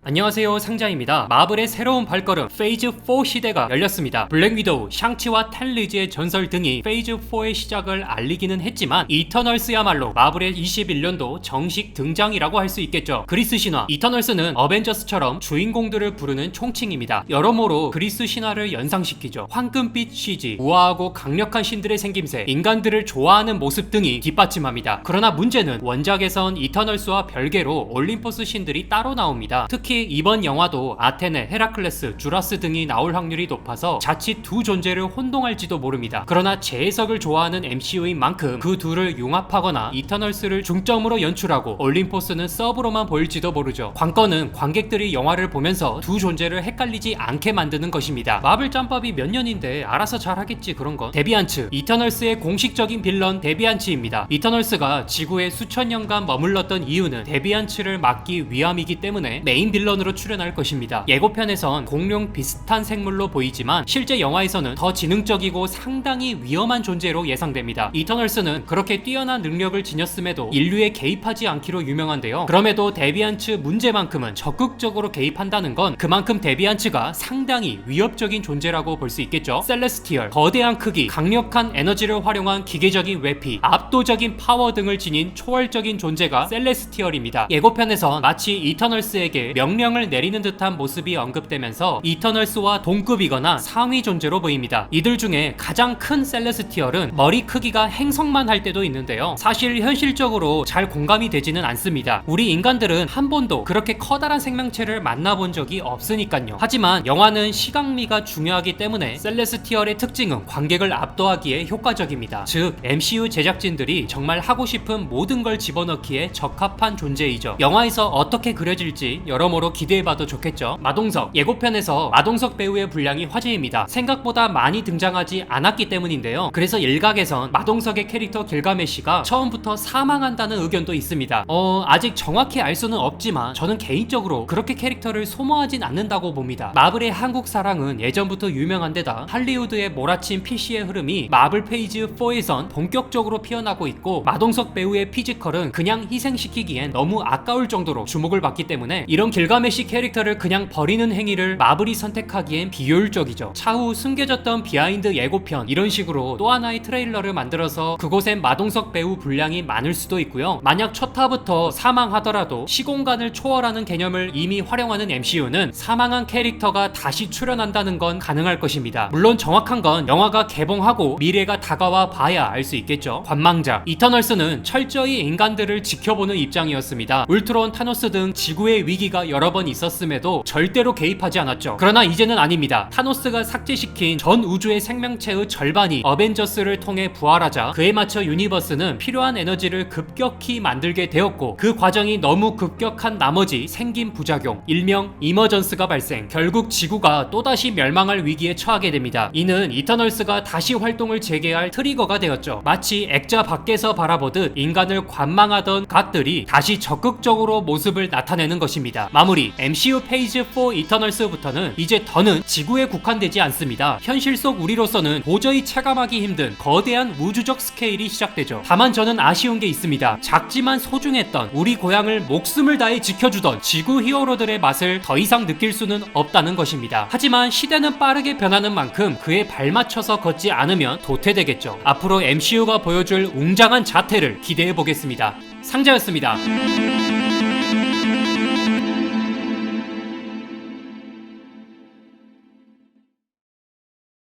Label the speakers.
Speaker 1: 안녕하세요, 상자입니다. 마블의 새로운 발걸음 페이즈 4 시대가 열렸습니다. 블랙 위도우, 샹치와 텔리즈의 전설 등이 페이즈 4의 시작을 알리기는 했지만 이터널스야말로 마블의 21년도 정식 등장이라고 할 수 있겠죠. 그리스 신화 이터널스는 어벤져스처럼 주인공들을 부르는 총칭입니다. 여러모로 그리스 신화를 연상시키죠. 황금빛 CG, 우아하고 강력한 신들의 생김새, 인간들을 좋아하는 모습 등이 뒷받침합니다. 그러나 문제는 원작에선 이터널스와 별개로 올림포스 신들이 따로 나옵니다. 특히 이번 영화도 아테네, 헤라클레스, 주라스 등이 나올 확률이 높아서 자칫 두 존재를 혼동할지도 모릅니다. 그러나 재해석을 좋아하는 MCU인 만큼 그 둘을 융합하거나 이터널스를 중점으로 연출하고 올림포스는 서브로만 보일지도 모르죠. 관건은 관객들이 영화를 보면서 두 존재를 헷갈리지 않게 만드는 것입니다. 마블 짬밥이 몇 년인데 알아서 잘 하겠지 그런 건. 데비안츠, 이터널스의 공식적인 빌런 데비안츠입니다. 이터널스가 지구에 수천 년간 머물렀던 이유는 데비안츠를 막기 위함이기 때문에 메인 빌런으로 출연할 것입니다. 예고편에선 공룡 비슷한 생물로 보이지만 실제 영화에서는 더 지능적이고 상당히 위험한 존재로 예상됩니다. 이터널스는 그렇게 뛰어난 능력을 지녔음에도 인류에 개입하지 않기로 유명한데요. 그럼에도 데비안츠 문제만큼은 적극적으로 개입한다는 건 그만큼 데비안츠가 상당히 위협적인 존재라고 볼 수 있겠죠. 셀레스티얼, 거대한 크기, 강력한 에너지를 활용한 기계적인 외피, 압도적인 파워 등을 지닌 초월적인 존재가 셀레스티얼입니다. 예고편에선 마치 이터널스에게 명령을 내리는 듯한 모습이 언급되면서 이터널스와 동급이거나 상위 존재로 보입니다. 이들 중에 가장 큰 셀레스티얼은 머리 크기가 행성만 할 때도 있는데요. 사실 현실적으로 잘 공감이 되지는 않습니다. 우리 인간들은 한 번도 그렇게 커다란 생명체를 만나본 적이 없으니까요. 하지만 영화는 시각미가 중요하기 때문에 셀레스티얼의 특징은 관객을 압도하기에 효과적입니다. 즉 MCU 제작진들이 정말 하고 싶은 모든 걸 집어넣기에 적합한 존재이죠. 영화에서 어떻게 그려질지 여러모로 기대해봐도 좋겠죠. 마동석, 예고편에서 마동석 배우의 분량이 화제입니다. 생각보다 많이 등장하지 않았기 때문인데요. 그래서 일각에선 마동석의 캐릭터 길가메시가 처음부터 사망한다는 의견도 있습니다. 아직 정확히 알 수는 없지만 저는 개인적으로 그렇게 캐릭터를 소모하진 않는다고 봅니다. 마블의 한국 사랑은 예전부터 유명한 데다 할리우드의 몰아친 PC의 흐름이 마블 페이즈 4에선 본격적으로 피어나고 있고 마동석 배우의 피지컬은 그냥 희생시키기엔 너무 아까울 정도로 주목을 받기 때문에 이런 길가메시 캐릭터를 그냥 버리는 행위를 마블이 선택하기엔 비효율적이죠. 차후 숨겨졌던 비하인드 예고편 이런 식으로 또 하나의 트레일러를 만들어서 그곳엔 마동석 배우 분량이 많을 수도 있고요. 만약 첫 화부터 사망하더라도 시공간을 초월하는 개념을 이미 활용하는 MCU는 사망한 캐릭터가 다시 출연한다는 건 가능할 것입니다. 물론 정확한 건 영화가 개봉하고 미래가 다가와 봐야 알 수 있겠죠. 관망자 이터널스는 철저히 인간들을 지켜보는 입장이었습니다. 울트론, 타노스 등 지구의 위기가 여러 번 있었음에도 절대로 개입하지 않았죠. 그러나 이제는 아닙니다. 타노스가 삭제시킨 전 우주의 생명체의 절반이 어벤져스를 통해 부활하자 그에 맞춰 유니버스는 필요한 에너지를 급격히 만들게 되었고 그 과정이 너무 급격한 나머지 생긴 부작용, 일명 이머전스가 발생, 결국 지구가 또다시 멸망할 위기에 처하게 됩니다. 이는 이터널스가 다시 활동을 재개할 트리거가 되었죠. 마치 액자 밖에서 바라보듯 인간을 관망하던 갓들이 다시 적극적으로 모습을 나타내는 것입니다. 마무리, MCU 페이즈 4 이터널스부터는 이제 더는 지구에 국한되지 않습니다. 현실 속 우리로서는 도저히 체감하기 힘든 거대한 우주적 스케일이 시작되죠. 다만 저는 아쉬운 게 있습니다. 작지만 소중했던 우리 고향을 목숨을 다해 지켜주던 지구 히어로들의 맛을 더 이상 느낄 수는 없다는 것입니다. 하지만 시대는 빠르게 변하는 만큼 그에 발맞춰서 걷지 않으면 도태되겠죠. 앞으로 MCU가 보여줄 웅장한 자태를 기대해 보겠습니다. 상자였습니다.